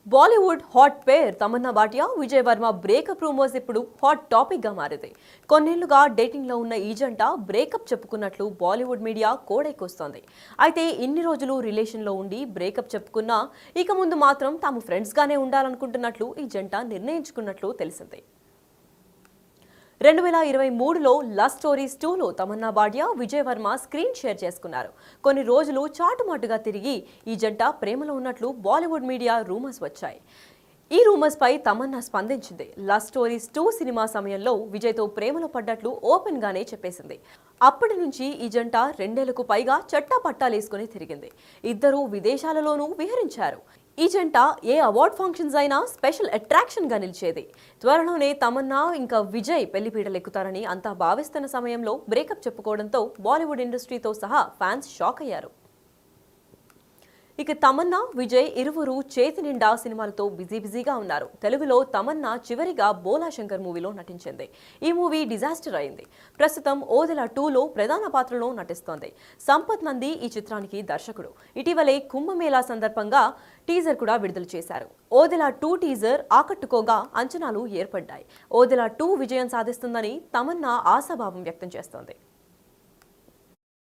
Bollywood hot పేర్ Tamannaah Bhatia Vijay Varma breakup rumours ఇప్పుడు hot topic గా మారింది. కొన్నేళ్లుగా డేటింగ్ లో ఉన్న ఈ జంట బ్రేకప్ చెప్పుకున్నట్లు బాలీవుడ్ మీడియా కోడైకొస్తోంది. అయితే ఇన్ని రోజులు రిలేషన్ లో ఉండి బ్రేకప్ చెప్పుకున్నా ఇక ముందు మాత్రం తాము ఫ్రెండ్స్ గానే ఉండాలనుకుంటున్నట్లు ఈ జంట నిర్ణయించుకున్నట్లు తెలిసింది. 2023లో లవ్ స్టోరీస్ 2లో తమన్నా భాటియా విజయ్ వర్మ స్క్రీన్ షేర్ చేసుకున్నారు. కొన్ని రోజులు చాటుమాటుగా తిరిగి ఈ జంట ప్రేమలో ఉన్నట్లు బాలీవుడ్ మీడియా రూమర్స్ వచ్చాయి. ఈ రూమర్స్ పై తమన్నా స్పందించింది. లవ్ స్టోరీస్ 2 సినిమా సమయంలో విజయ్తో ప్రేమలో పడ్డట్లు ఓపెన్ గానే చెప్పేసింది. అప్పటి నుంచి ఈ జంట 2 ఏళ్లకు పైగా చట్టాపట్టాలేసుకుని తిరిగింది. ఇద్దరూ విదేశాలలోనూ విహరించారు. ఈ జంట ఏ అవార్డ్ ఫంక్షన్స్ అయినా స్పెషల్ అట్రాక్షన్ గా నిలిచేది. త్వరలోనే తమన్నా ఇంకా విజయ్ పెళ్లిపీటలెక్కుతారని అంతా భావిస్తున్న సమయంలో బ్రేకప్ చెప్పుకోవడంతో బాలీవుడ్ ఇండస్ట్రీతో సహా ఫ్యాన్స్ షాక్ అయ్యారు. ఇక తమన్నా విజయ్ ఇరువురు చేతి నిండా సినిమాలతో బిజీగా ఉన్నారు. తెలుగులో తమన్నా చివరిగా బోలా శంకర్ మూవీలో నటించింది. ఈ మూవీ డిజాస్టర్ అయింది. ప్రస్తుతం ఓదెల 2లో ప్రధాన పాత్రలో నటిస్తోంది. సంపత్ నంది ఈ చిత్రానికి దర్శకుడు. ఇటీవలే కుంభమేళా సందర్భంగా టీజర్ కూడా విడుదల చేశారు. ఓదెల 2 టీజర్ ఆకట్టుకోగా అంచనాలు ఏర్పడ్డాయి. ఓదెల 2 విజయం సాధిస్తుందని తమన్నా ఆశాభావం వ్యక్తం చేస్తోంది.